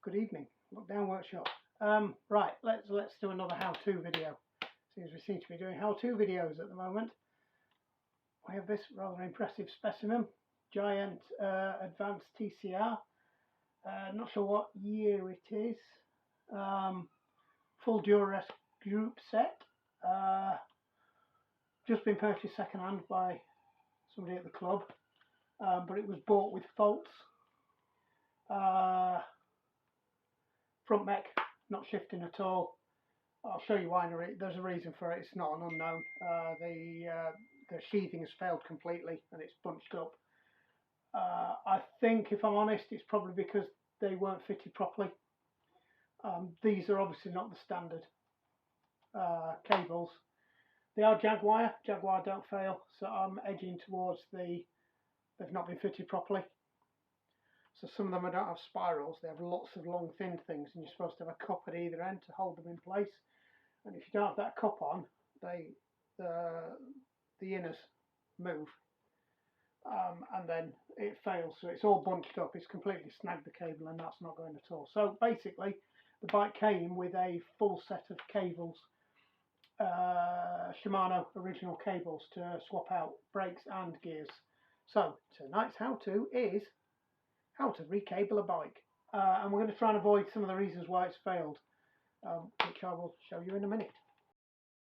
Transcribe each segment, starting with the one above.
Good evening, Lockdown Workshop. Right, let's do another how-to video. Seems we seem to be doing how-to videos at the moment. We have this rather impressive specimen, Giant Advanced TCR. Not sure what year it is. Full Duress group set. Just been purchased second hand by somebody at the club, but it was bought with faults. Front mech not shifting at all. I'll show you why. There's a reason for it. It's not an unknown. The sheathing has failed completely and it's bunched up. I think, if I'm honest, it's probably because they weren't fitted properly. These are obviously not the standard cables. They are Jaguar. Jaguar don't fail, so I'm edging towards they've not been fitted properly. So some of them don't have spirals, they have lots of long thin things, and you're supposed to have a cup at either end to hold them in place. And if you don't have that cup on, the inners move, and then it fails. So it's all bunched up, it's completely snagged the cable, and that's not going at all. So basically the bike came with a full set of cables, Shimano original cables to swap out brakes and gears. So tonight's how-to is how to recable a bike, and we're going to try and avoid some of the reasons why it's failed, which I will show you in a minute.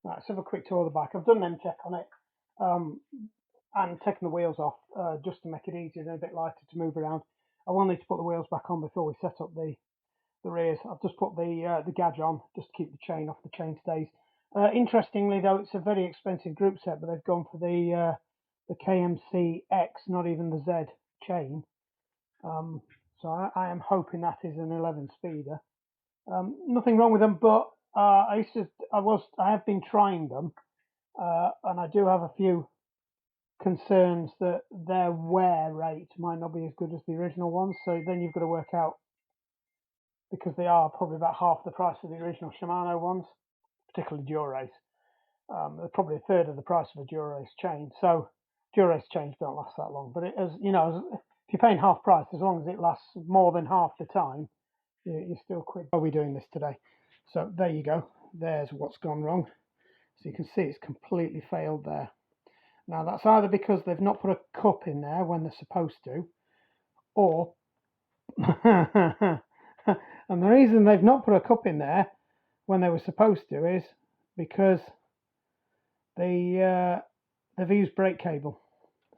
Right, let's have a quick tour of the bike. I've done an M check on it and taken the wheels off just to make it easier and a bit lighter to move around. I will need to put the wheels back on before we set up the rears. I've just put the gauge on just to keep the chain off the chain stays. Interestingly though, it's a very expensive group set, but they've gone for the KMC X, not even the Z chain. So I am hoping that is an 11 speeder. Nothing wrong with them, but I have been trying them, and I do have a few concerns that their wear rate might not be as good as the original ones. So then you've got to work out, because they are probably about half the price of the original Shimano ones, particularly Dura-Ace. They're probably a third of the price of a Dura-Ace chain. So Dura-Ace chains don't last that long, but if you're paying half price, as long as it lasts more than half the time, you're still quick. How are we doing this today? So there you go. There's what's gone wrong. So you can see it's completely failed there. Now that's either because they've not put a cup in there when they're supposed to, or and the reason they've not put a cup in there when they were supposed to is because they've used brake cable.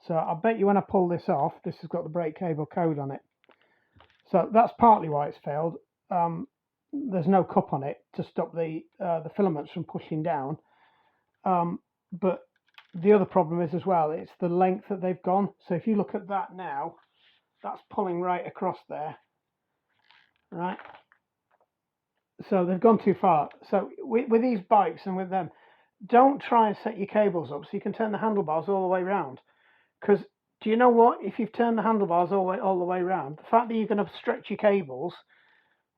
So I bet you when I pull this off, this has got the brake cable code on it. So that's partly why it's failed. There's no cup on it to stop the filaments from pushing down. But the other problem is as well, it's the length that they've gone. So if you look at that now, that's pulling right across there, right? So they've gone too far. So with these bikes and with them, don't try and set your cables up so you can turn the handlebars all the way around. Because do you know what? If you've turned the handlebars all the way around, the fact that you're going to stretch your cables,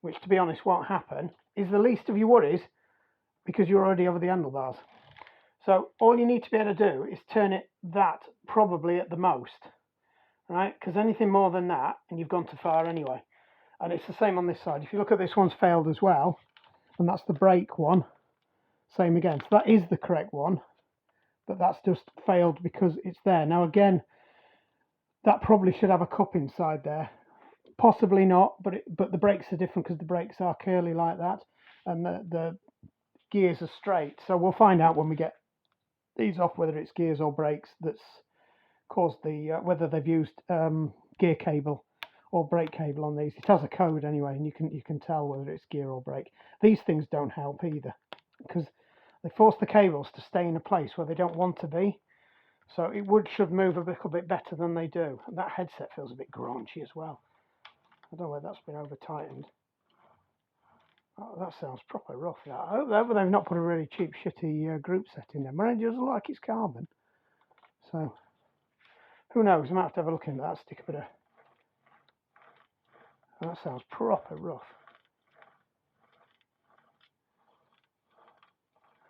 which to be honest won't happen, is the least of your worries, because you're already over the handlebars. So all you need to be able to do is turn it that probably at the most, right? Because anything more than that, and you've gone too far anyway. And it's the same on this side. If you look at this one's failed as well, and that's the brake one. Same again. So that is the correct one, but that's just failed because it's there. Now again, that probably should have a cup inside there. Possibly not, but the brakes are different because the brakes are curly like that, and the gears are straight. So we'll find out when we get these off whether it's gears or brakes that's caused whether they've used gear cable or brake cable on these. It has a code anyway, and you can tell whether it's gear or brake. These things don't help either, because they force the cables to stay in a place where they don't want to be. So it should move a little bit better than they do. And that headset feels a bit graunchy as well. I don't know whether that's been over tightened. Oh, that sounds proper rough. That. I hope they've not put a really cheap, shitty group set in there. Mine doesn't look like it's carbon. So who knows? I might have to have a look into that. Stick a bit of. Oh, that sounds proper rough.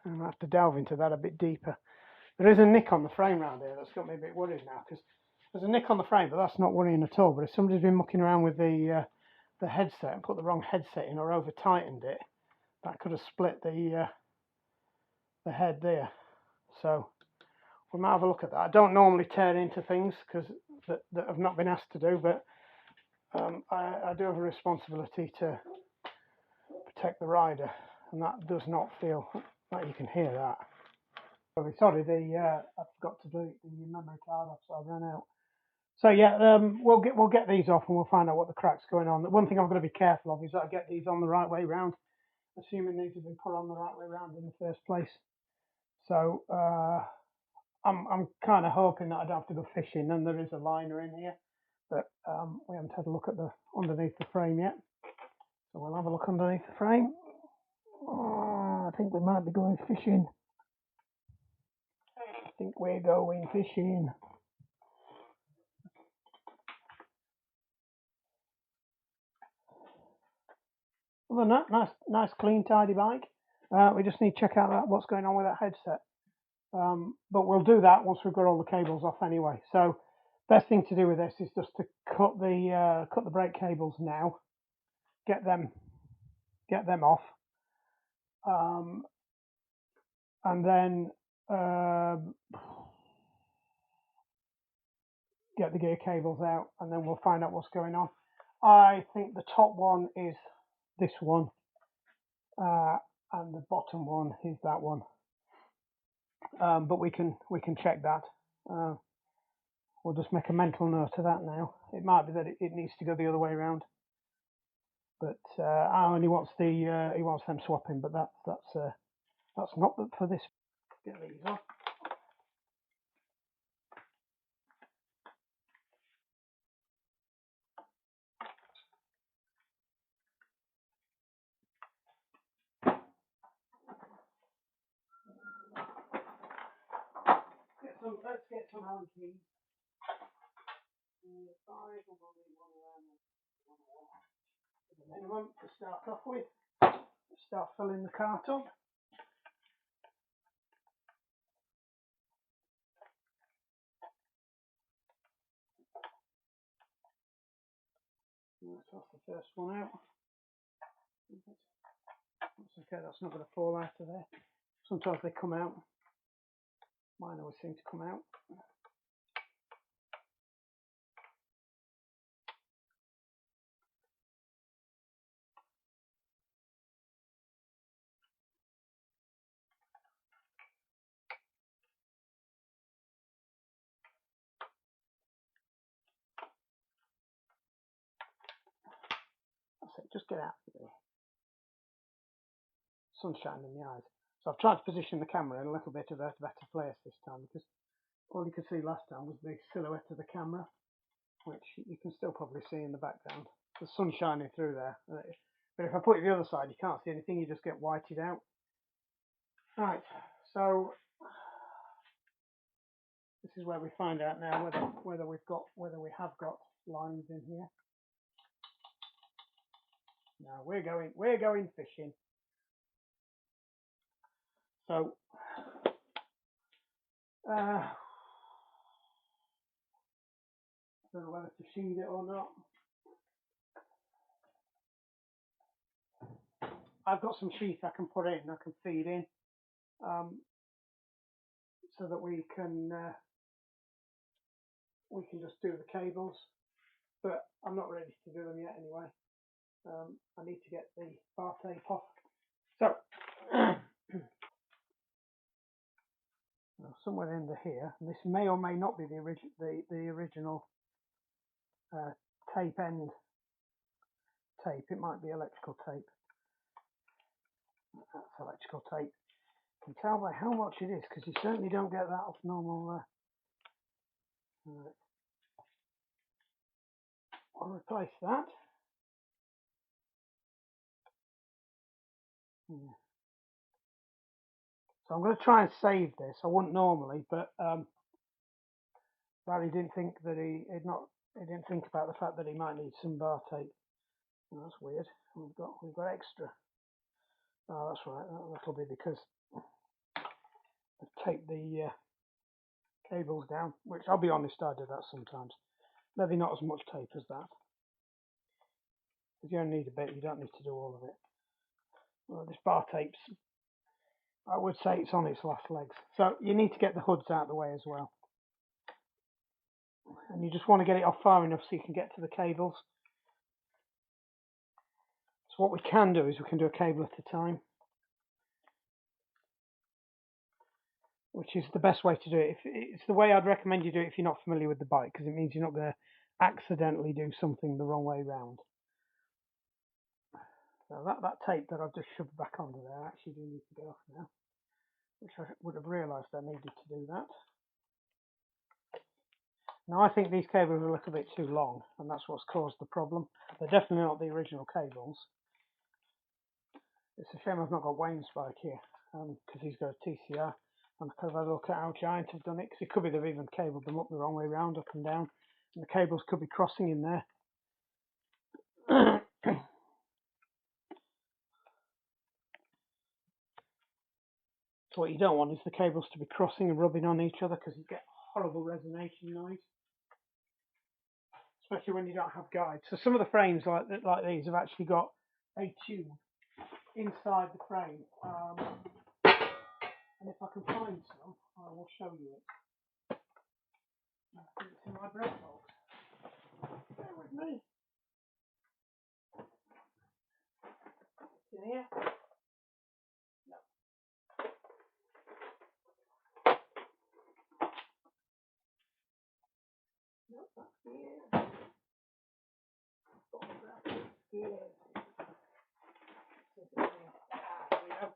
I might have to delve into that a bit deeper. There is a nick on the frame around here that's got me a bit worried now, because there's a nick on the frame, but that's not worrying at all. But if somebody's been mucking around with the headset and put the wrong headset in or over tightened it, that could have split the head there. So we might have a look at that. I don't normally tear into things because that I've not been asked to do, but I do have a responsibility to protect the rider, and that does not feel like you can hear that. Sorry, I forgot to delete the memory card off, so I ran out. So yeah, we'll get these off and we'll find out what the crack's going on. The one thing I've got to be careful of is that I get these on the right way round, assuming these have been put on the right way round in the first place. So I'm kind of hoping that I don't have to go fishing, and there is a liner in here, but we haven't had a look at the underneath the frame yet. So we'll have a look underneath the frame. Oh, I think we might be going fishing. I think we're going fishing. Other than that, nice, clean, tidy bike. We just need to check out what's going on with that headset. But we'll do that once we've got all the cables off anyway. So best thing to do with this is just to cut the brake cables now, get them off, and then get the gear cables out, and then we'll find out what's going on. I think the top one is this one, and the bottom one is that one. But we can check that. We'll just make a mental note of that now. It might be that it needs to go the other way around, but Alan he wants them swapping, but that's not for this. Get these off. Let's get some Allen keys. Five, and we'll need one of them. The minimum to start off with. Start filling the cart up. That's the first one out. That's okay, that's not going to fall out of there. Sometimes they come out. Mine always seem to come out. That's it, just get out of there. Sunshine in the eyes. So I've tried to position the camera in a little bit of a better place this time, because all you could see last time was the silhouette of the camera, which you can still probably see in the background. The sun's shining through there. But if I put it the other side, you can't see anything, you just get whited out. Right, so this is where we find out now whether we have got lines in here. Now we're going fishing. So I don't know whether to sheathe it or not. I've got some sheath I can put in, I can feed in, so that we can just do the cables. But I'm not ready to do them yet anyway. I need to get the bar tape off. So somewhere under here, and this may or may not be the original tape end tape. It might be electrical tape. That's electrical tape. You can tell by how much it is, because you certainly don't get that off normal. Right. I'll replace that. Yeah. So I'm going to try and save this. I wouldn't normally, but Barry didn't think that he didn't think about the fact that he might need some bar tape. Oh, that's weird. We've got extra. Oh, that's right. That'll be because I've taped the cables down, which I'll be honest, I do that sometimes. Maybe not as much tape as that. because you only need a bit, you don't need to do all of it. Well, this bar tape's, I would say it's on its last legs. So you need to get the hoods out of the way as well. And you just want to get it off far enough so you can get to the cables. So what we can do is we can do a cable at a time, which is the best way to do it. It's the way I'd recommend you do it if you're not familiar with the bike, because it means you're not going to accidentally do something the wrong way round. So that tape that I've just shoved back onto there actually do need to go off now, which I would have realised I needed to do that. Now I think these cables are a little bit too long, and that's what's caused the problem. They're definitely not the original cables. It's a shame I've not got Wayne's bike here, because he's got a TCR, and I could have had a look at how Giant have done it, because it could be they've even cabled them up the wrong way round, up and down, and the cables could be crossing in there. So what you don't want is the cables to be crossing and rubbing on each other, because you get horrible resonation noise, especially when you don't have guides. So some of the frames like these have actually got a tube inside the frame, and if I can find some, I will show you it. I think it's in my bread box. Bear with me. It's in here. No. No, that's here. Here. There we go.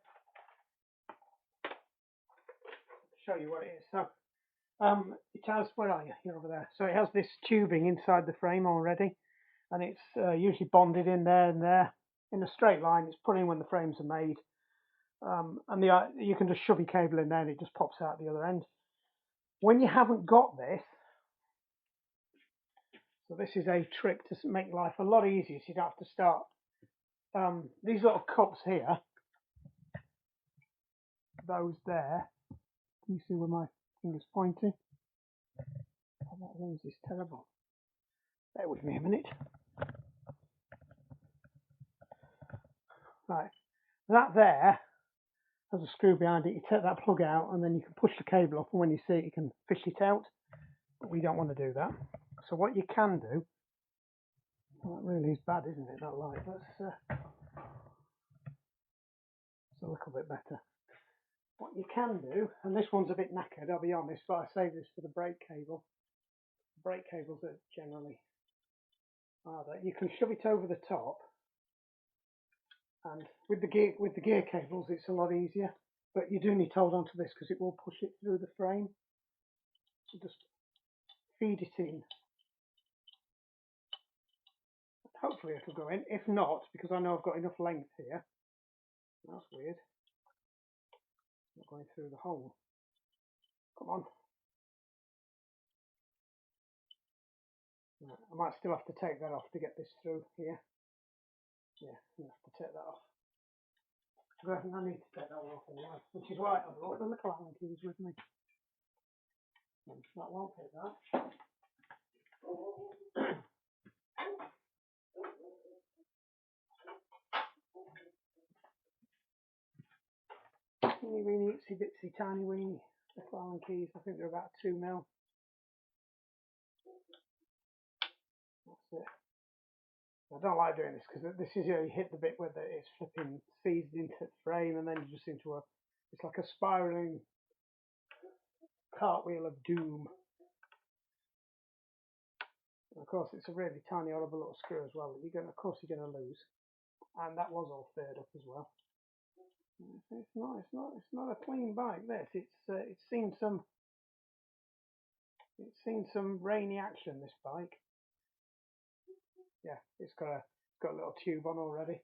Show you what it is. So it has, where are you? You're over there. So it has this tubing inside the frame already, and it's usually bonded in there and there in a straight line. It's put in when the frames are made, and you can just shove your cable in there and it just pops out the other end. When you haven't got this, so this is a trick to make life a lot easier, so you don't have to start these little cups here, those there. Can you see where my finger's pointing? Oh, that lens is terrible. Bear with me a minute. Right, that there has a screw behind it. You take that plug out and then you can push the cable up, and when you see it you can fish it out, but we don't want to do that. So what you can do, well, that really is bad, isn't it, that light? It's a little bit better. What you can do, and this one's a bit knackered, I'll be honest, but I save this for the brake cable. The brake cables are generally are that you can shove it over the top, and with the gear cables it's a lot easier, but you do need to hold on to this because it will push it through the frame. So just feed it in. Hopefully it'll go in. If not, because I know I've got enough length here. That's weird. It's not going through the hole. Come on. Right, I might still have to take that off to get this through here. Yeah, I have to take that off. I think I need to take that one off anyway, which is why I brought the little Allen keys with me. And that won't fit that. Teeny weeny, itsy bitsy, tiny weeny little Allen keys. I think they're about 2 mil. That's it. I don't like doing this because this is, you hit the bit where it's flipping seized into the frame, and then you just into it's like a spiraling cartwheel of doom. And of course, it's a really tiny, horrible little screw as well. Of course, you're going to lose. And that was all faired up as well. It's not a clean bike. It's seen some rainy action. This bike. Yeah, it's got a little tube on already.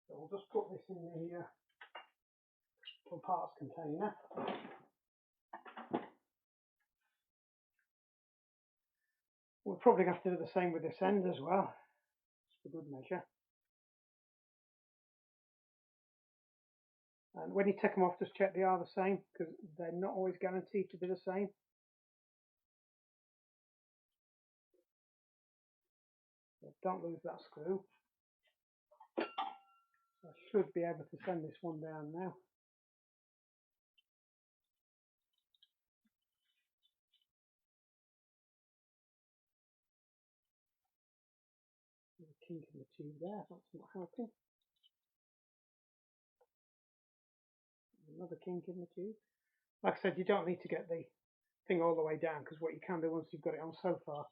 So we'll just put this in the parts container. We'll probably have to do the same with this end as well, just for good measure. And when you take them off, just check they are the same, because they're not always guaranteed to be the same. So don't lose that screw. I should be able to send this one down now. There's a kink in the tube there, that's not helping. Another kink in the tube. Like I said, you don't need to get the thing all the way down, because what you can do once you've got it on so far,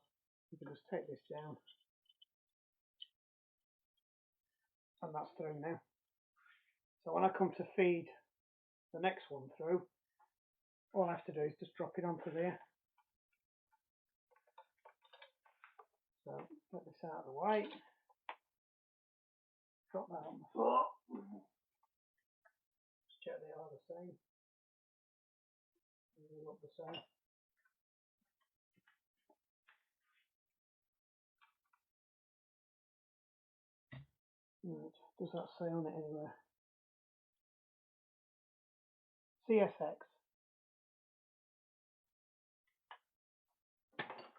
you can just take this down. And that's through now. So when I come to feed the next one through, all I have to do is just drop it onto there. So get this out of the way. Drop that on the floor. Just check they are the same. They look the same. Right. Does that say on it anywhere? CSX.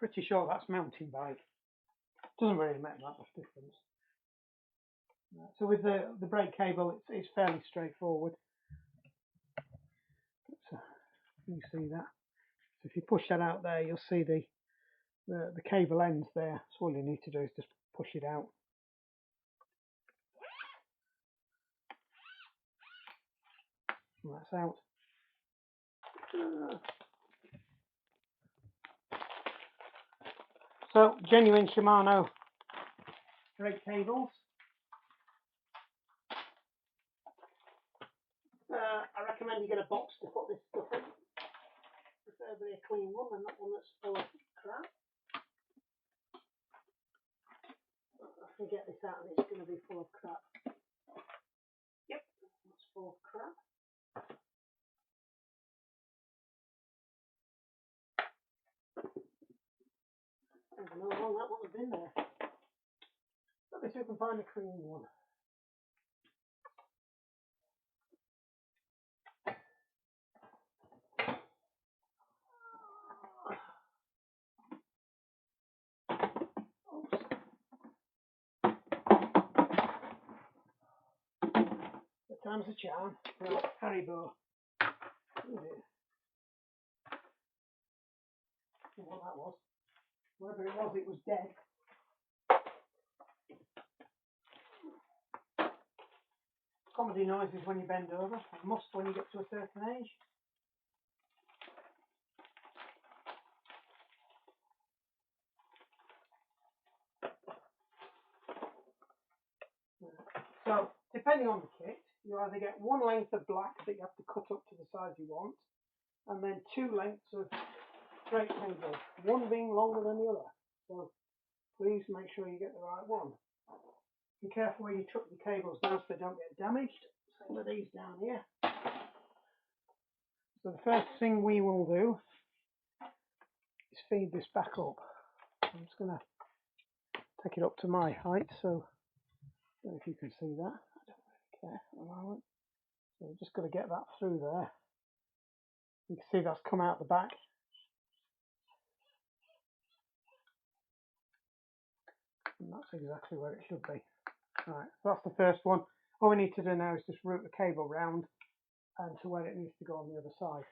Pretty sure that's mountain bike. Doesn't really make that much difference. Right. So with the brake cable, it's fairly straightforward. So you see that. So if you push that out there, you'll see the cable ends there. So all you need to do is just push it out. And that's out. So genuine Shimano brake cables. I recommend you get a box to put this stuff in. Preferably a clean one and not one that's full of crap. I can get this out and it's going to be full of crap. Yep, that's full of crap. I don't know how long that one has been there. Let me see if I can find a clean one. The time's a charm. Right, Haribo. Oh dear. I don't know what that was. Whatever it was dead. Comedy noises when you bend over. A must when you get to a certain age. So, depending on the kit, you either get one length of black that you have to cut up to the size you want, and then 2 lengths of straight cable, one being longer than the other. So, please make sure you get the right one. Be careful where you tuck the cables down so they don't get damaged. Same with these down here. So the first thing we will do is feed this back up. I'm just going to take it up to my height, so I don't know if you can see that. I don't really care at the moment. So we've just got to get that through there. You can see that's come out the back. And that's exactly where it should be. Right, so that's the first one. All we need to do now is just route the cable round and to where it needs to go on the other side.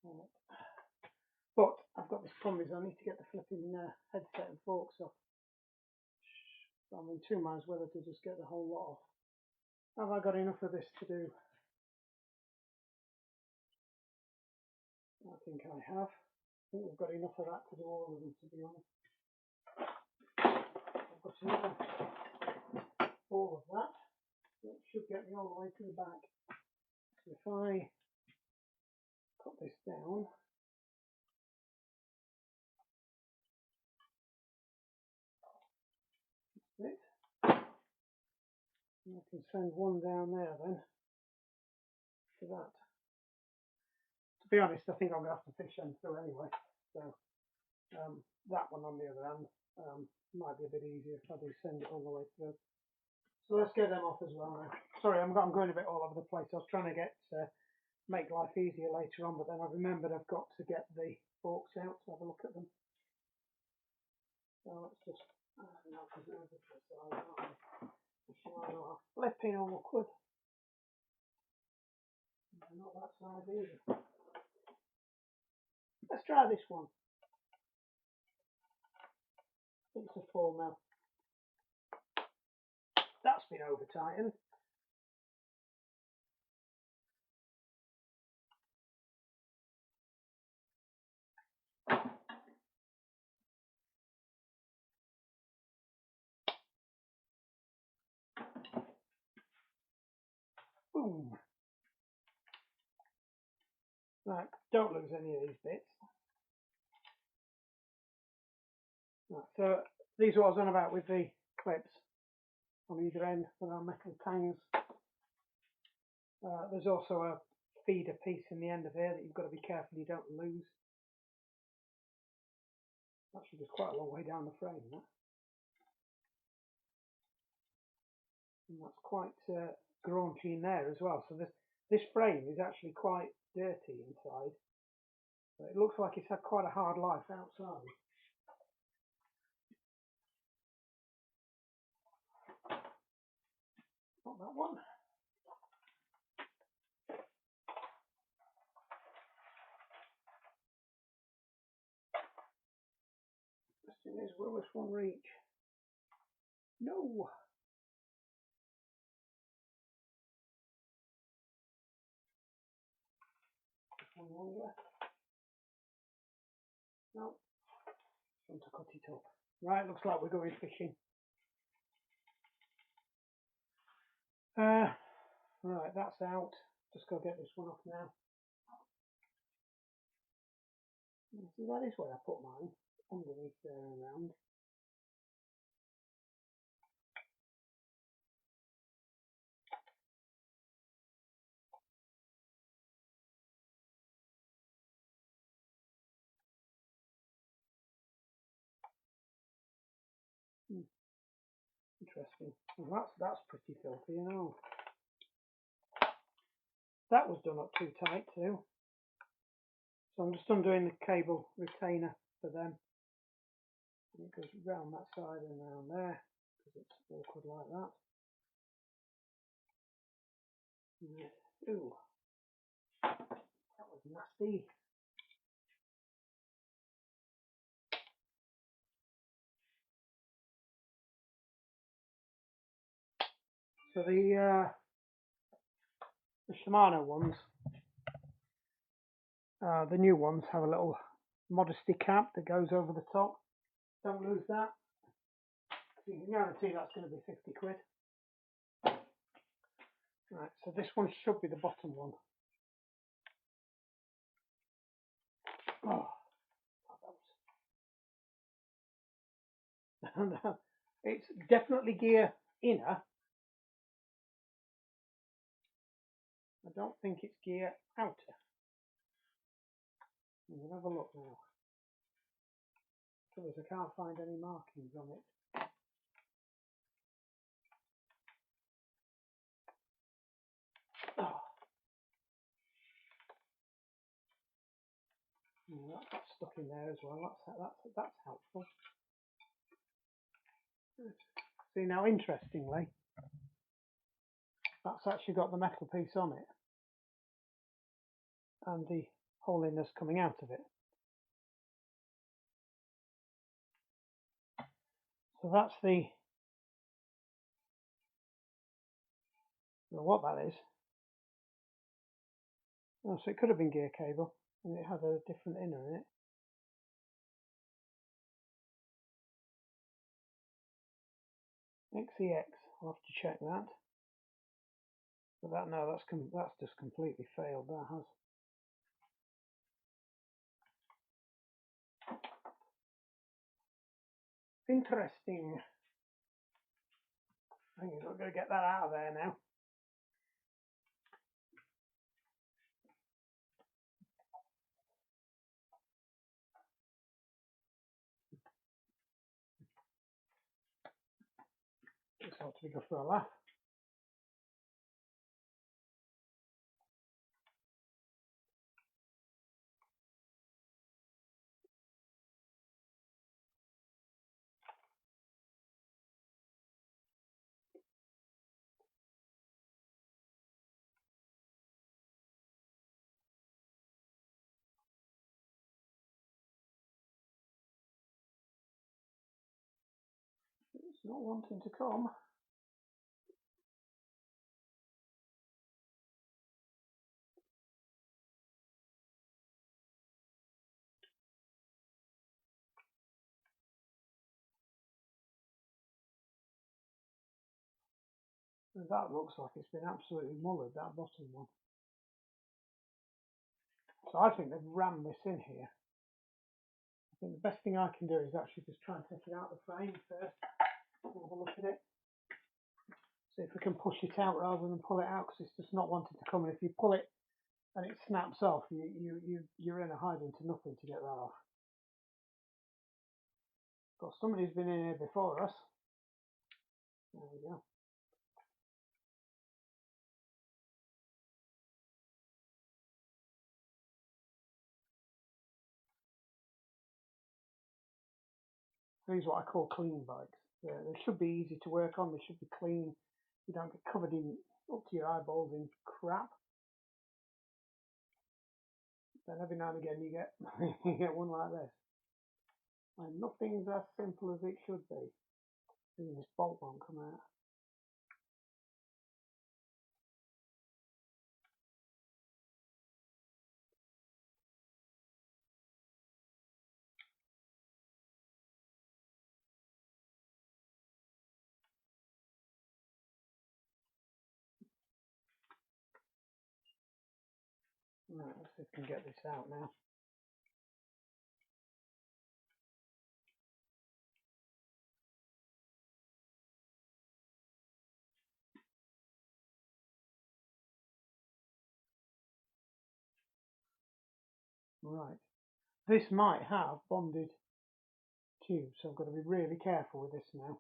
Right. But I've got this problem is I need to get the flipping headset and forks off. So I'm in 2 minds whether to just get the whole lot off. Have I got enough of this to do? I think I have. I think we've got enough of that to do all of them, to be honest. I've got enough all of that. So it should get me all the way to the back. So if I put this down, that's it. And I can send one down there then to that. To be honest, I think I'm going to have to fish them through anyway. So that one on the other hand might be a bit easier if I do send it all the way through. So let's get them off as well now. Sorry, I'm going a bit all over the place. I was trying to get make life easier later on, but then I remembered I've got to get the forks out to have a look at them. So let's just, no, because they're a different size, aren't they? Flipping awkward. They're not that size either. Let's try this one. It's a 4mm. That's been over tightened. Boom. Right, don't lose any of these bits. Right, so these are what I was on about with the clips on either end for our metal tangs. There's also a feeder piece in the end of here that you've got to be careful you don't lose. Actually, there's quite a long way down the frame, that. And that's quite graunchy in there as well. So this frame is actually quite dirty inside. So it looks like it's had quite a hard life outside. Not that one. Question is, will this one reach? No. This one longer. No. Want to cut it up. Right, looks like we're going fishing. Right, that's out. Just go get this one off now. See, that is where I put mine, underneath there and around. Interesting. Well, that's pretty filthy, you know. That was done up too tight too. So I'm just undoing the cable retainer for them. And it goes round that side and round there, because it's awkward like that. Ooh, that was nasty. So the Shimano ones, the new ones have a little modesty cap that goes over the top. Don't lose that. So you can guarantee that's going to be 50 quid. Right, so this one should be the bottom one. Oh, that was... It's definitely gear inner. I don't think it's gear outer. We'll have a look now. Because I can't find any markings on it. Oh. That's stuck in there as well. That's helpful. See, now interestingly, that's actually got the metal piece on it and the holiness coming out of it. So that's the, well, what that is. Oh, so it could have been gear cable and it had a different inner in it. XEX, I'll have to check that. But that, no, that's just completely failed. That has. Interesting. I think we're going to get that out of there now. Just ought to go for a laugh. It's not wanting to come. And that looks like it's been absolutely mullered, that bottom one. So I think they've rammed this in here. I think the best thing I can do is actually just try and take it out of the frame first. Have a look at it. See if we can push it out rather than pull it out, because it's just not wanting to come. And if you pull it and it snaps off, you're in a hiding to nothing to get that off. But somebody's been in here before us. There we go. These are what I call clean bikes. They should be easy to work on. They should be clean. You don't get covered in up to your eyeballs in crap. Then every now and again you get you get one like this. And nothing's as simple as it should be. Even this bolt won't come out. Right, let's see if we can get this out now. Right. This might have bonded tubes, so I've got to be really careful with this now.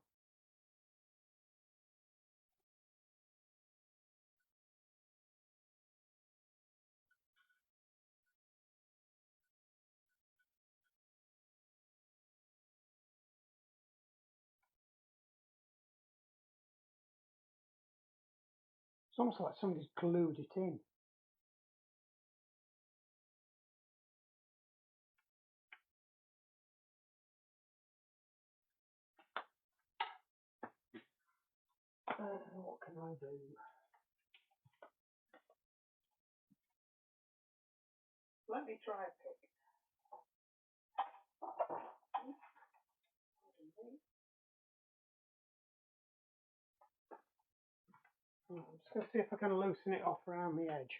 It's almost like somebody's glued it in. What can I do? Let me try a pick. I'm just going to see if I can loosen it off around the edge.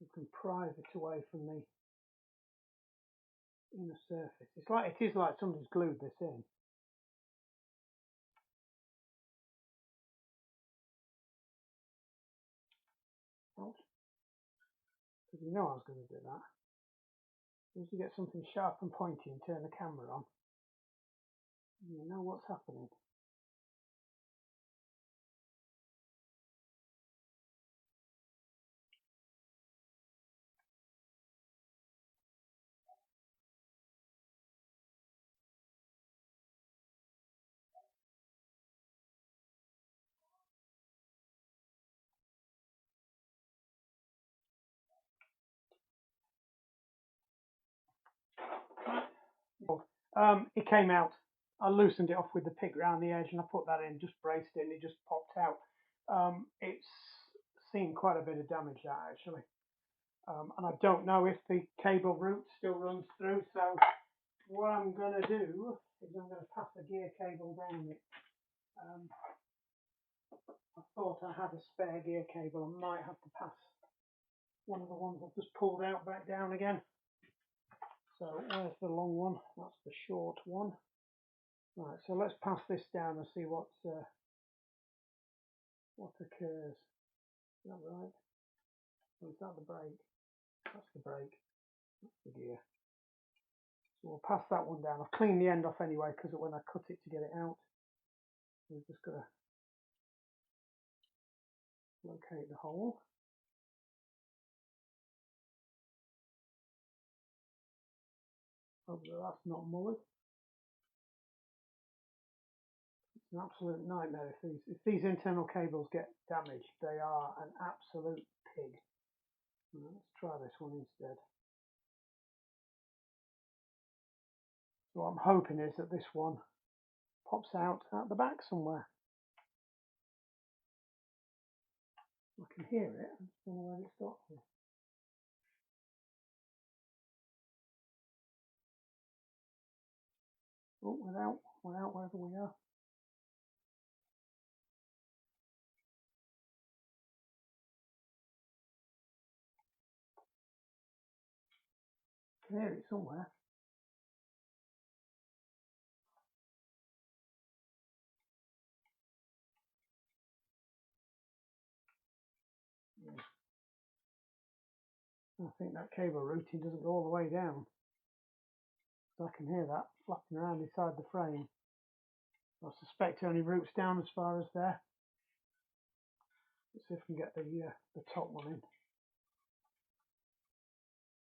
You can prise it away from the inner surface. It is like somebody's glued this in. Ouch. Because you know I was going to do that. As soon as you get something sharp and pointy and turn the camera on, you know what's happening. It came out. I loosened it off with the pick round the edge and I put that in, just braced it, and it just popped out. It's seen quite a bit of damage that actually. And I don't know if the cable route still runs through, so what I'm going to do is I'm going to pass the gear cable down it. I thought I had a spare gear cable. I might have to pass one of the ones I've just pulled out back down again. So where's the long one? That's the short one. Right, so let's pass this down and see what occurs. Is that right? Or is that the brake? That's the brake. That's the gear. So we'll pass that one down. I've cleaned the end off anyway because when I cut it to get it out, we've just got to locate the hole. Hope that that's not mullered. It's an absolute nightmare if these internal cables get damaged. They are an absolute pig. Right, let's try this one instead. What I'm hoping is that this one pops out at the back somewhere. I can hear it. I just don't know where it's got to. Oh, we're out wherever we are. I can hear it somewhere. Yeah. I think that cable routing doesn't go all the way down. So I can hear that flapping around inside the frame. I suspect it only routes down as far as there. Let's see if we can get the top one in.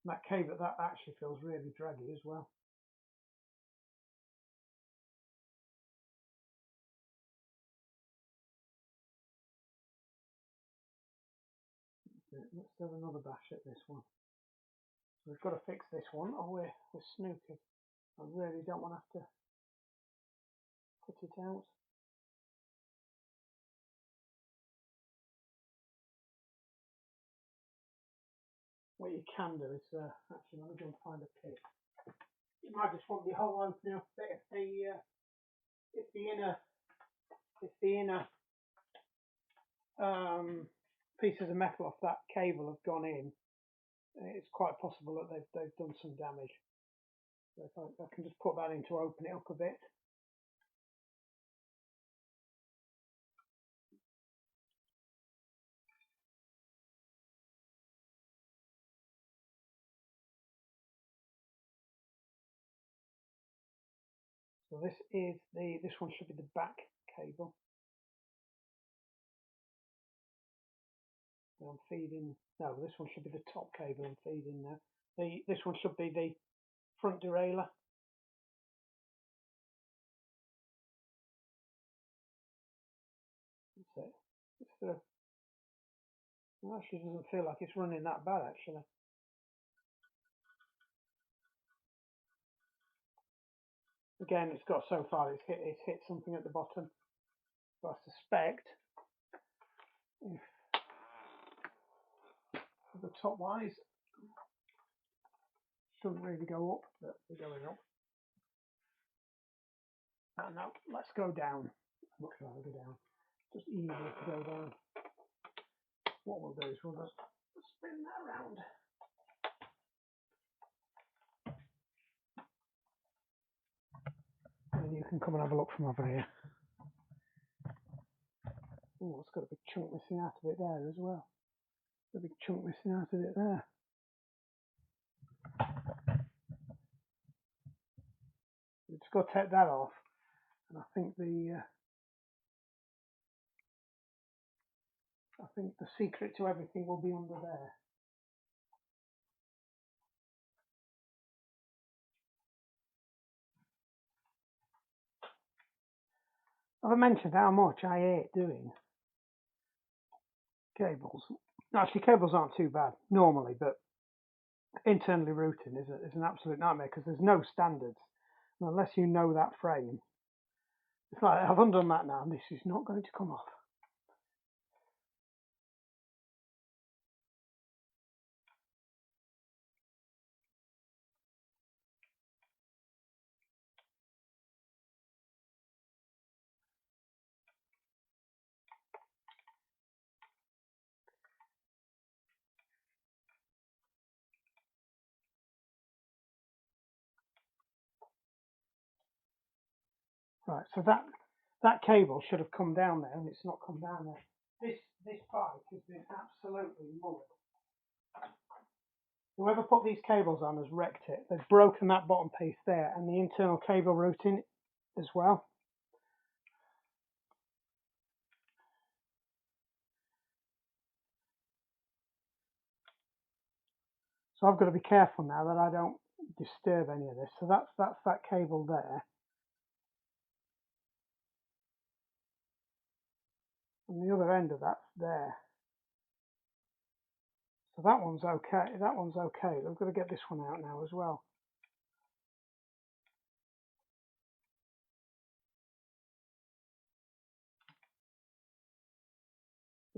That cable, that actually feels really draggy as well. Let's have another bash at this one. So we've got to fix this one, or we're snookered. I really don't want to have to put it out. What you can do is actually let me go and find a pit. You might just want the hole opening up a bit if the inner pieces of metal off that cable have gone in. It's quite possible that they've done some damage. So if I can just put that in to open it up a bit. So this one should be the back cable. I'm feeding. No, this one should be the top cable I'm feeding now. This one should be the front derailleur. That's it. It actually doesn't feel like it's running that bad actually. Again, it's got so far it's hit something at the bottom. So I suspect if the top wise shouldn't really go up, but they're going up. And now let's go down. Much rather go down. Just easier to go down. What we'll do is we'll just spin that around. And you can come and have a look from over here. Oh, it's got a big chunk missing out of it there as well. A big chunk missing out of it there. We've just got to take that off. And I think the secret to everything will be under there. Have I mentioned how much I hate doing cables? Actually, cables aren't too bad normally, but internally routing is an absolute nightmare because there's no standards. And unless you know that frame, it's like I've undone that now and this is not going to come off. Right, so that cable should have come down there and it's not come down there. This bike has been absolutely mullered. Whoever put these cables on has wrecked it. They've broken that bottom piece there and the internal cable routing as well. So I've got to be careful now that I don't disturb any of this. So that's that cable there. And the other end of that's there. So that one's okay. That one's okay. I've got to get this one out now as well.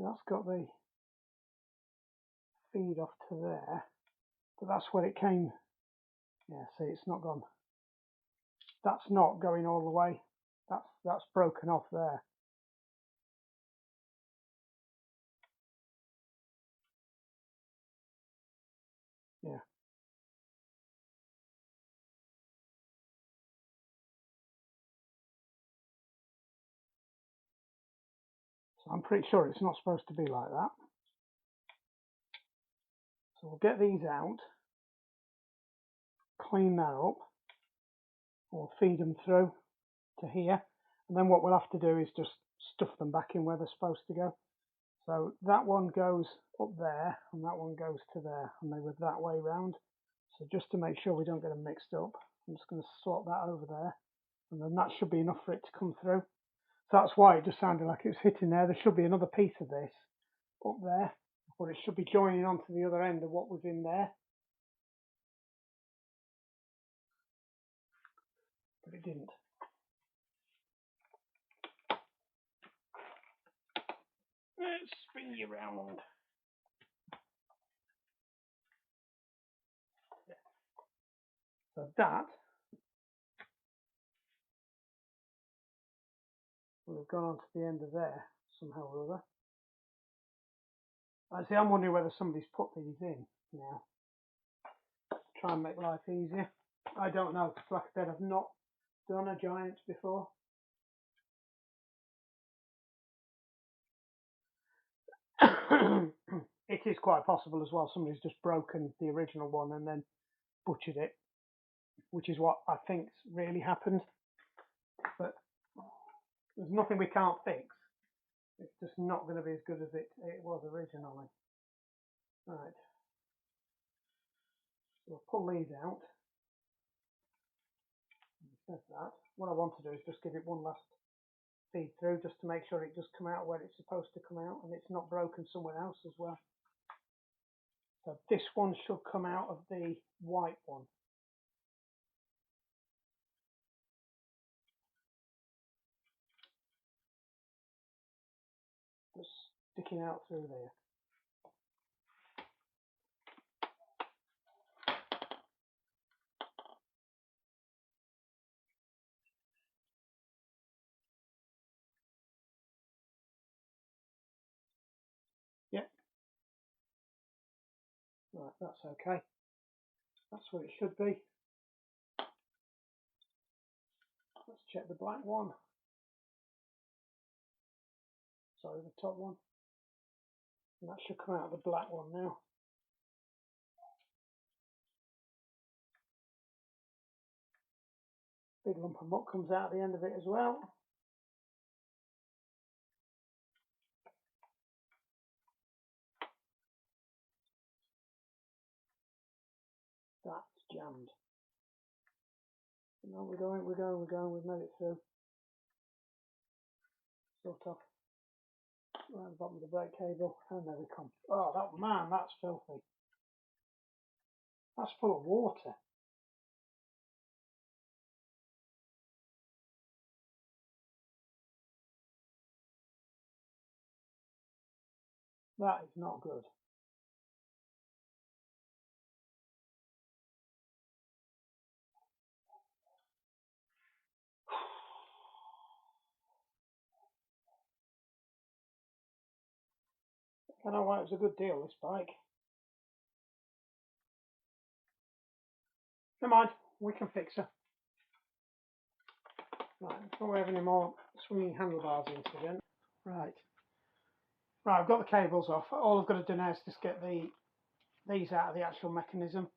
So that's got the feed off to there, but that's where it came. Yeah, see, it's not gone. That's not going all the way. That's broken off there. Yeah. So I'm pretty sure it's not supposed to be like that. So we'll get these out, clean that up, we'll feed them through to here, and then what we'll have to do is just stuff them back in where they're supposed to go. So that one goes up there, and that one goes to there, and they were that way round. So just to make sure we don't get them mixed up, I'm just going to swap that over there, and then that should be enough for it to come through. So that's why it just sounded like it was hitting there. There should be another piece of this up there, but it should be joining onto the other end of what was in there. But it didn't. Let's spin you round. So that will have gone onto the end of there somehow or other. I see, I'm wondering whether somebody's put these in now. Try and make life easier. I don't know, because like I said, I've not done a Giant before. It is quite possible as well, somebody's just broken the original one and then butchered it, which is what I think's really happened. But there's nothing we can't fix. It's just not going to be as good as it was originally. Right. So we'll pull these out. Instead of that, what I want to do is just give it one last feed through, just to make sure it does come out where it's supposed to come out and it's not broken somewhere else as well. So this one should come out of the white one. Just sticking out through there. Yep. Right, that's okay. That's what it should be. Let's check the black one. Sorry, the top one. And that should come out of the black one now. Big lump of muck comes out at the end of it as well. That's jammed. No, we're going, we've made it through. Sort of. Around the bottom of the brake cable, and there we come. Oh, that man, that's filthy. That's full of water. That is not good. I don't know why it was a good deal, this bike. Never mind, we can fix her. Right, before we have any more swinging handlebars incident. Right, I've got the cables off. All I've got to do now is just get these out of the actual mechanism.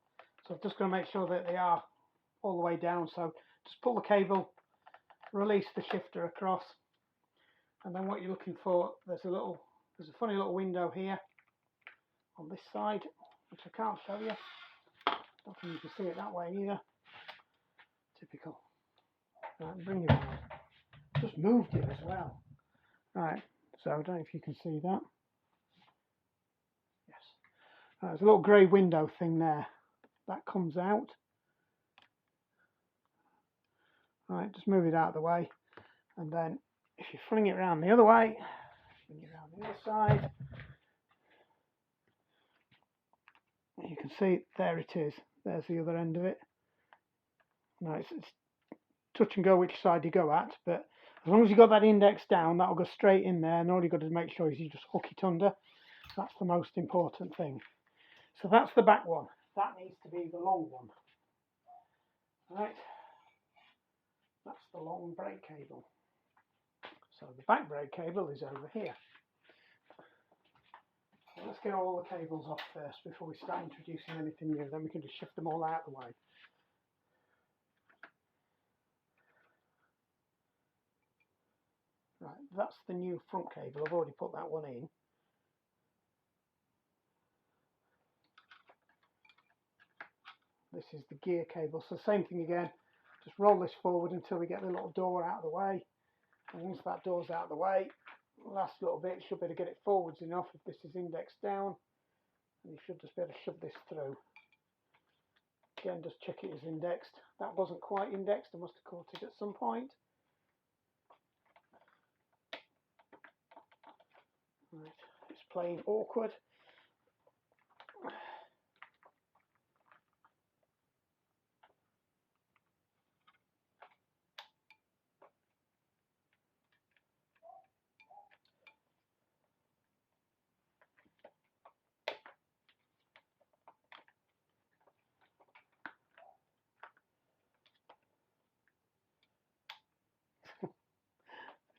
So I'm just going to make sure that they are all the way down. So just pull the cable, release the shifter across, and then what you're looking for, there's a funny little window here on this side, which I can't show you. I don't think you can see it that way either. Typical. Right, bring it around. Just moved it as well. Right, so I don't know if you can see that. Yes. There's a little grey window thing there. That comes out. Right, just move it out of the way. And then if you fling it around the other way, Bring it around the other side. You can see there it is. There's the other end of it. Now it's touch and go which side you go at, but as long as you got that index down, that'll go straight in there, and all you've got to make sure is you just hook it under. That's the most important thing. So that's the back one. That needs to be the long one. Right, that's the long brake cable. So the back brake cable is over here. So let's get all the cables off first before we start introducing anything new. Then we can just shift them all out of the way. Right, that's the new front cable. I've already put that one in. This is the gear cable. So same thing again. Just roll this forward until we get the little door out of the way. And once that door's out of the way, last little bit should be able to get it forwards enough if this is indexed down. And you should just be able to shove this through. Again, just check it is indexed. That wasn't quite indexed. I must have caught it at some point. Right, it's playing awkward.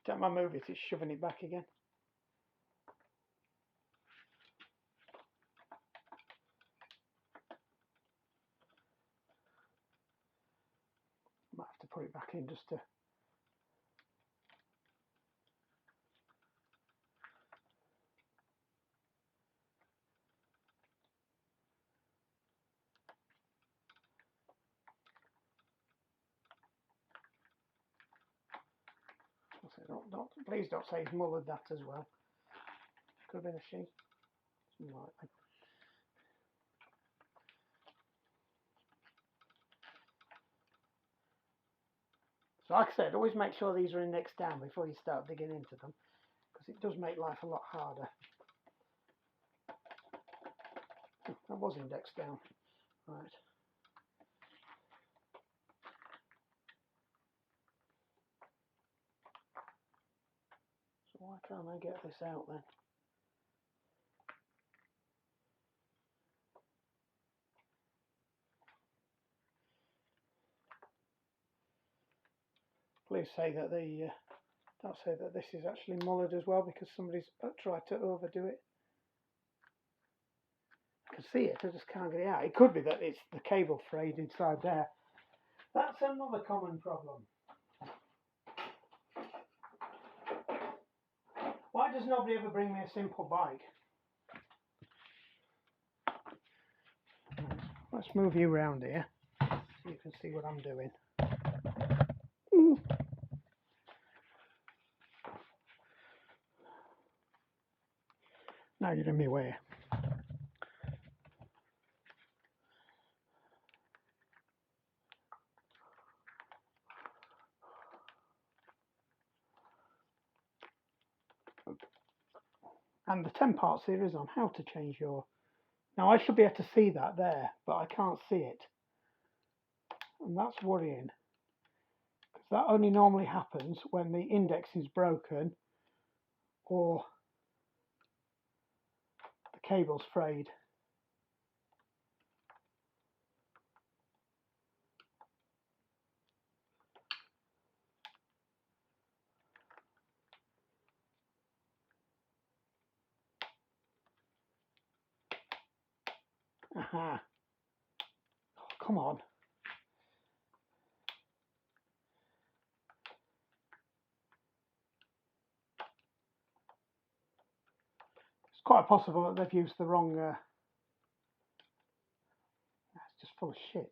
Every time I move it, it's shoving it back again. Might have to put it back in just to. Please don't say he's mullered that as well. Could have been a she. Likely. So like I said, always make sure these are indexed down before you start digging into them, because it does make life a lot harder. That was indexed down. Right. So why can't I get this out then? Please say that don't say that this is actually mullered as well, because somebody's tried to overdo it. I can see it, I just can't get it out. It could be that it's the cable frayed inside there. That's another common problem. Why does nobody ever bring me a simple bike? Let's move you around here so you can see what I'm doing. Now you're in my way. And the 10-part series on how to change your... Now I should be able to see that there, but I can't see it. And that's worrying, because that only normally happens when the index is broken or the cable's frayed. Aha. Oh, come on. It's quite possible that they've used the wrong... It's just full of shit.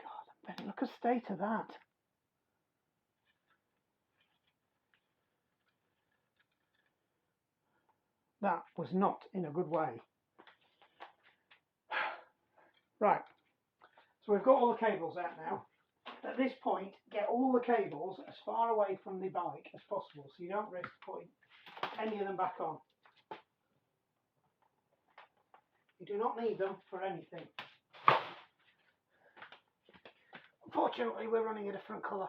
God, I bet, look at the state of that. That was not in a good way. Right, so we've got all the cables out now. At this point, get all the cables as far away from the bike as possible, so you don't risk putting any of them back on. You do not need them for anything. Unfortunately, we're running a different colour.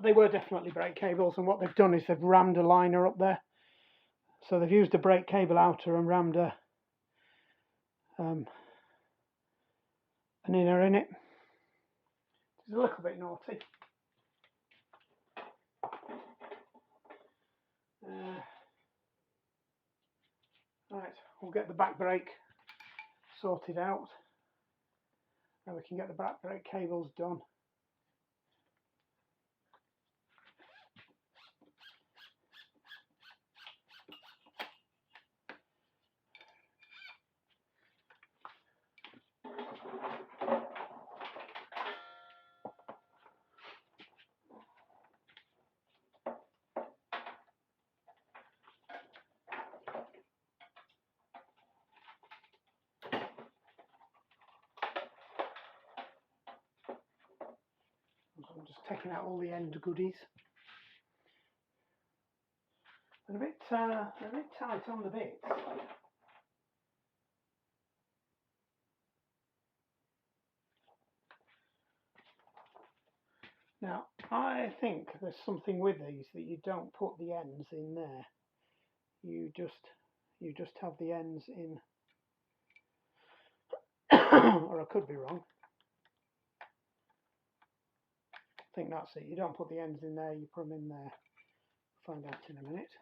They were definitely brake cables, and what they've done is they've rammed a liner up there. So they've used a brake cable outer and rammed an inner in it. It's a little bit naughty. Right, we'll get the back brake sorted out, and we can get the back brake cables done. I'm just taking out all the end goodies. They're a bit tight on the bits. Now, I think there's something with these that you don't put the ends in there. You just have the ends in, or I could be wrong. I think that's it. You don't put the ends in there, you put them in there. Find out in a minute.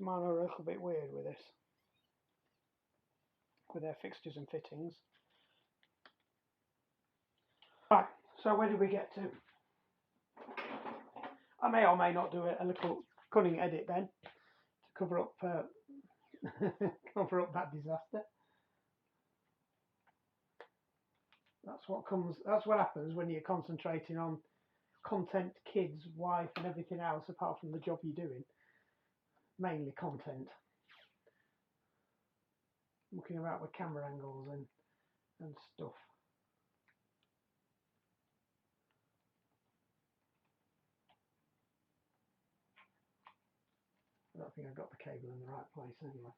Mine are a little bit weird with this, with their fixtures and fittings. Right, so where did we get to? I may or may not do a little cunning edit then to cover up cover up that disaster. That's what happens when you're concentrating on content, kids, wife, and everything else apart from the job you're doing. Mainly content. Looking about with camera angles and stuff. I don't think I've got the cable in the right place anyway.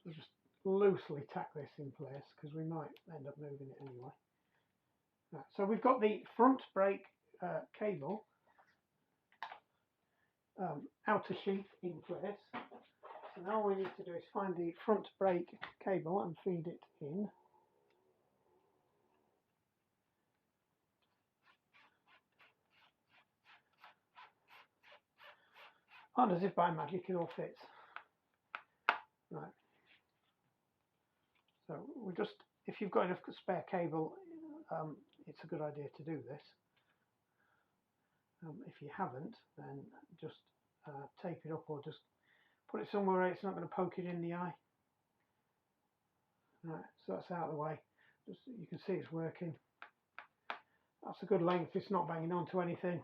So just loosely tack this in place because we might end up moving it anyway. Right, so we've got the front brake cable outer sheath in place. So now all we need to do is find the front brake cable and feed it in. And as if by magic it all fits. Right. So we just, if you've got enough spare cable, it's a good idea to do this. If you haven't, then just tape it up or just put it somewhere where it's not going to poke it in the eye. Right, so that's out of the way. Just, you can see it's working. That's a good length, it's not banging onto anything.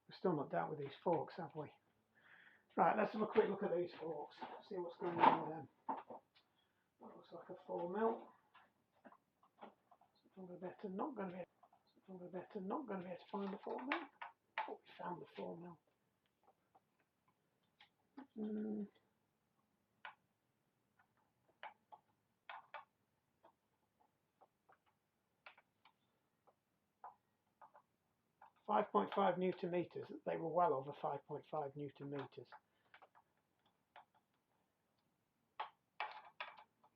We're still not dealt with these forks, have we? Right, let's have a quick look at these forks, see what's going on with them. That looks like a 4mm. Not going to be able to find the 4mm. Oh, we found the 4mm. 5.5 Newton meters. They were well over 5.5 Newton meters.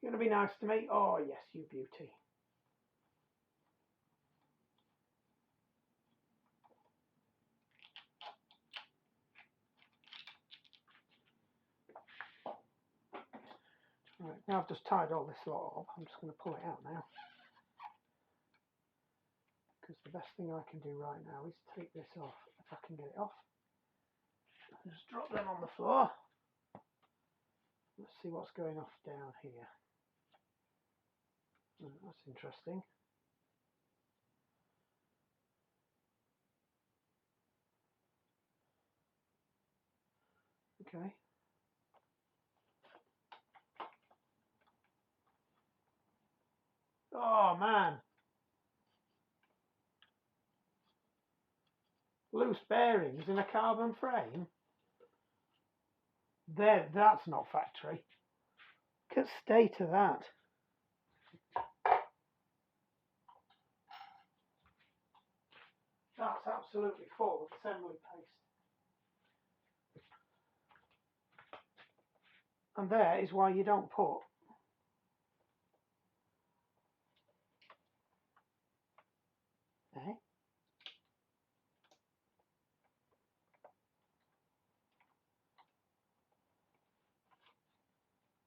You're going to be nice to me? Oh, yes, you beauty. Right, now I've just tied all this lot up. I'm just going to pull it out now. Because the best thing I can do right now is take this off, if I can get it off. And just drop them on the floor. Let's see what's going off down here. Oh, that's interesting. Okay. Oh man. Loose bearings in a carbon frame? There, that's not factory. Look at the state of that. That's absolutely full of assembly paste. And there is why you don't put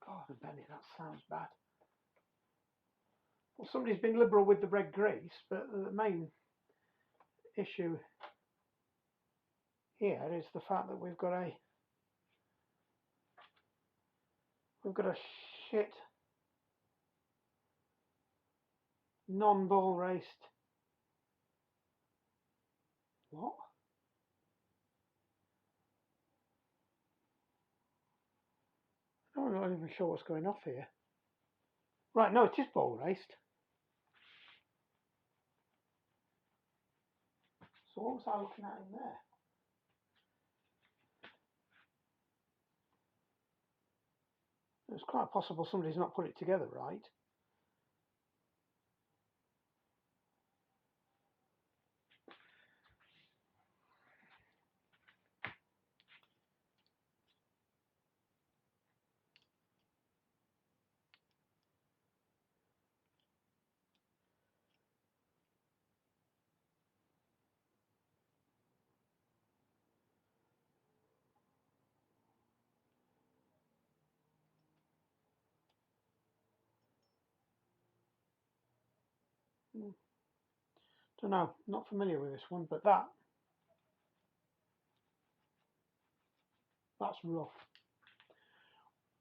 God, Benny, that sounds bad. Well, somebody's been liberal with the red grease, but the main issue here is the fact that we've got a shit non-ball raced. What? I'm not even sure what's going off here. Right, no, it is ball raced. So what was I looking at in there? It's quite possible somebody's not put it together right. Don't know, not familiar with this one, but that's rough.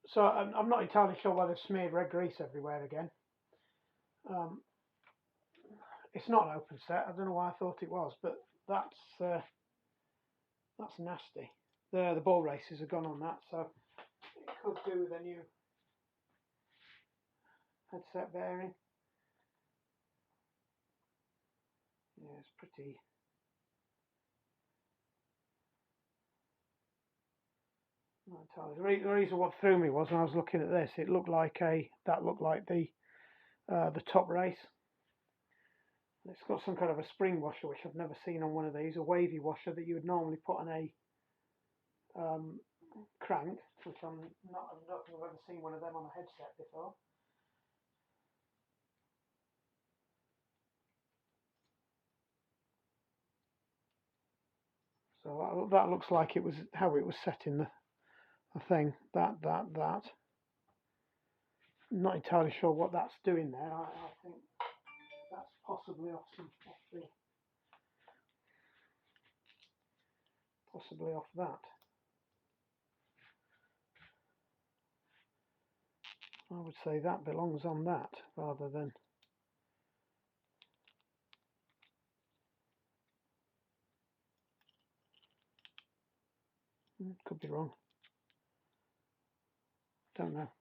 So I'm not entirely sure why they've smeared red grease everywhere again. It's not an open set. I don't know why I thought it was, but that's nasty. The ball races have gone on that, so it could do with a new headset bearing. Yeah, it's pretty. Not entirely. The reason what threw me was when I was looking at this, it looked like the top race. It's got some kind of a spring washer, which I've never seen on one of these, a wavy washer that you would normally put on a crank, which I don't think I've ever seen one of them on a headset before. So that looks like it was how it was set in the thing. That. I'm not entirely sure what that's doing there. I think that's possibly off that. I would say that belongs on that rather than. Could be wrong. Don't know.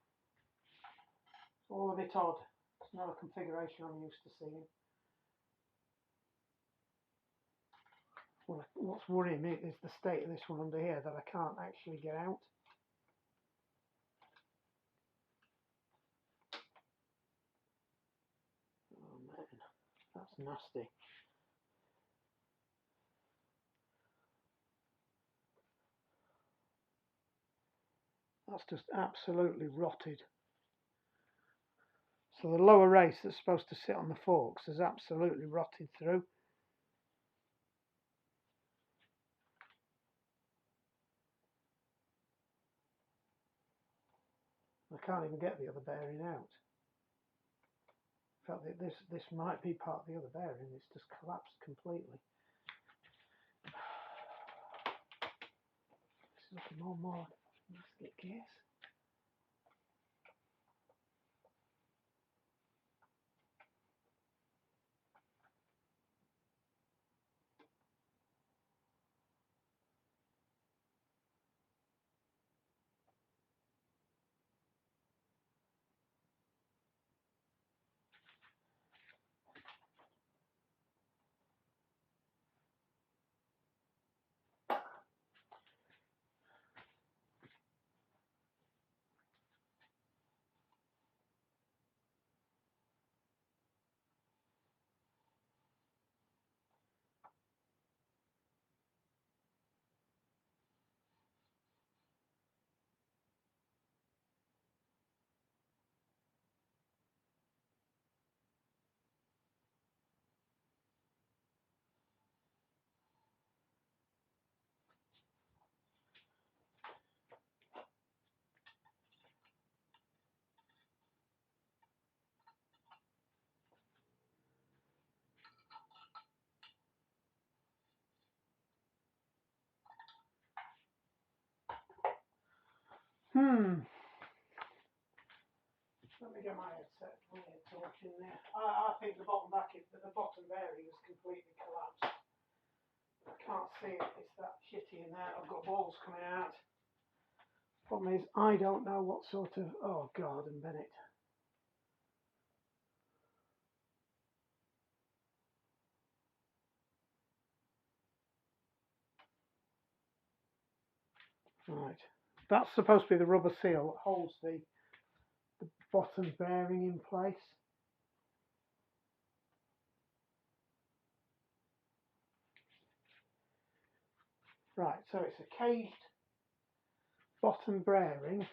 It's all a bit odd. It's not a configuration I'm used to seeing. Well, what's worrying me is the state of this one under here that I can't actually get out. Oh man, that's nasty. That's just absolutely rotted. So the lower race that's supposed to sit on the forks is absolutely rotted through. I can't even get the other bearing out. In fact, this might be part of the other bearing. It's just collapsed completely. This is looking more and more like a case. Let me get my headset, my head torch in there. I think the bottom bearing has completely collapsed. I can't see it, it's that shitty in there. I've got balls coming out. Problem is, I don't know what sort of, oh God, and Bennett. Right, that's supposed to be the rubber seal that holds the bottom bearing in place. Right, so it's a caged bottom bearing.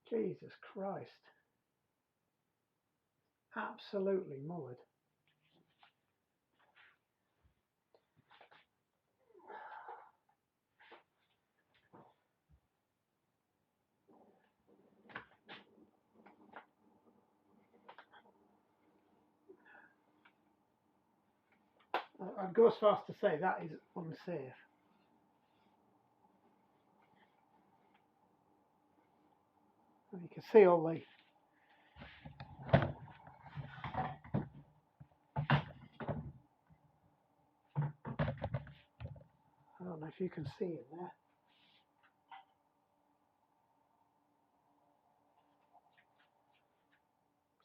Jesus Christ. Absolutely mullered. I'd go as far as to say that is unsafe. And you can see all the I don't know if you can see in there.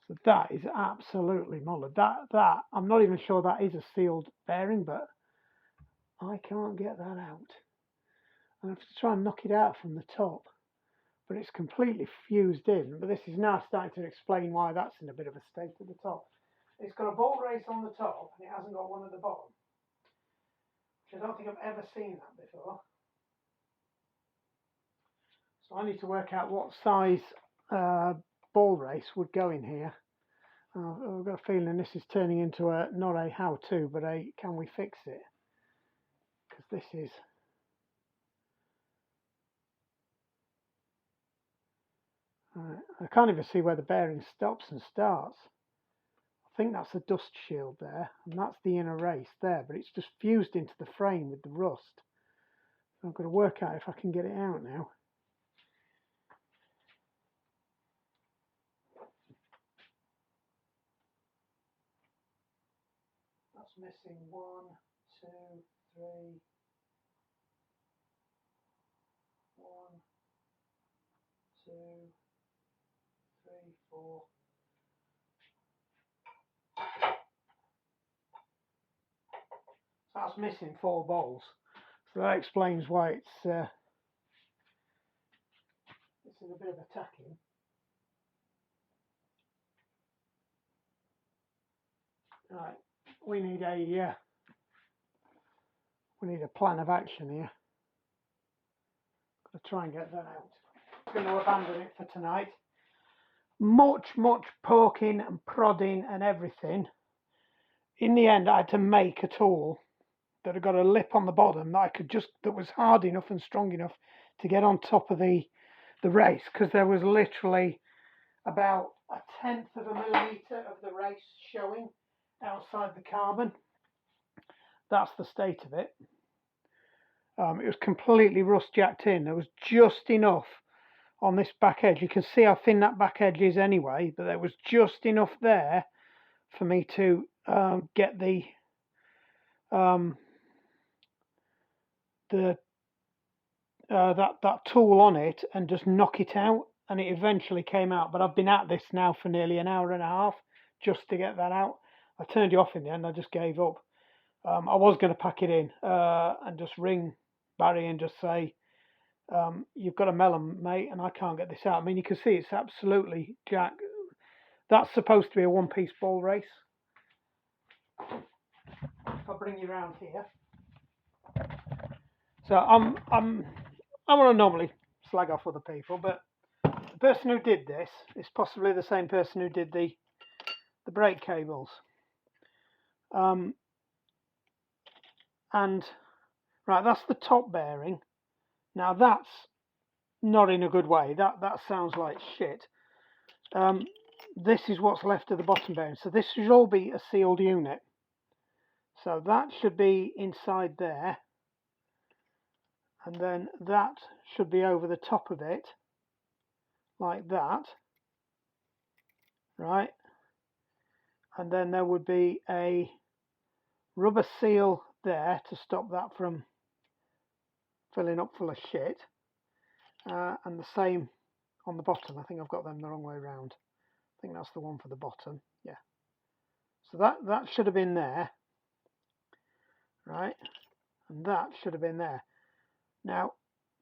So that is absolutely mullered. That I'm not even sure that is a sealed bearing, but I can't get that out. I have to try and knock it out from the top, but it's completely fused in. But this is now starting to explain why that's in a bit of a state at the top. It's got a bolt race on the top, and it hasn't got one at the bottom. Which I don't think I've ever seen that before. So I need to work out what size ball race would go in here. I've got a feeling this is turning into a not a how-to, but a can we fix it? Because this is I can't even see where the bearing stops and starts. I think that's the dust shield there, and that's the inner race there, but it's just fused into the frame with the rust. So I've got to work out if I can get it out now. That's missing 1, 2, 3, 1, 2, 3, 4. So that's missing 4 bolts. So that explains why it's this is a bit of a tacking. Right, we need a plan of action here. Got to try and get that out. I'm going to abandon it for tonight. Much poking and prodding and everything. In the end, I had to make a tool that had got a lip on the bottom that was hard enough and strong enough to get on top of the race, because there was literally about 1/10 of a millimetre of the race showing outside the carbon. That's the state of it. It was completely rust jacked in. There was just enough on this back edge. You can see how thin that back edge is anyway, but there was just enough there for me to get that tool on it and just knock it out, and it eventually came out. But I've been at this now for nearly an hour and a half just to get that out. I turned it off in the end. I just gave up. I was going to pack it in and just ring Barry and just say, you've got a melon, mate, and I can't get this out. I mean, you can see it's absolutely jacked. That's supposed to be a one-piece ball race. If I bring you around here. So I want to normally slag off other people, but the person who did this is possibly the same person who did the brake cables. And right, that's the top bearing. Now that's not in a good way. That sounds like shit. this is what's left of the bottom bearing. So this should all be a sealed unit. So that should be inside there. And then that should be over the top of it, like that. Right? And then there would be a rubber seal there to stop that from filling up full of shit. And the same on the bottom. I think I've got them the wrong way around. I think that's the one for the bottom. Yeah. So that should have been there. Right? And that should have been there. Now,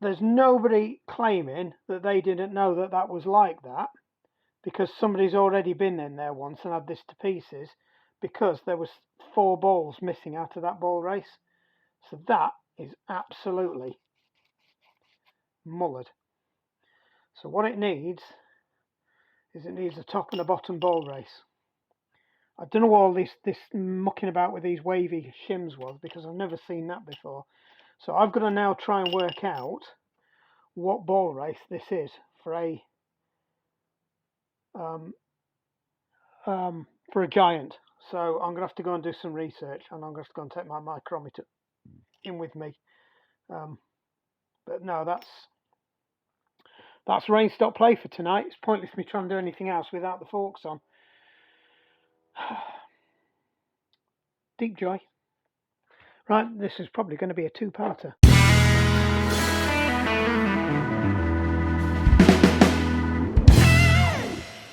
there's nobody claiming that they didn't know that that was like that, because somebody's already been in there once and had this to pieces, because there was 4 balls missing out of that ball race. So that is absolutely mullered. So what it needs is it needs a top and a bottom ball race. I don't know what all this mucking about with these wavy shims was, because I've never seen that before. So I've got to now try and work out what ball race this is for a Giant. So I'm gonna have to go and do some research, and I'm gonna have to go and take my micrometer in with me. But no, that's rain stop play for tonight. It's pointless me trying to do anything else without the forks on. Deep joy. Right, this is probably going to be a 2-parter.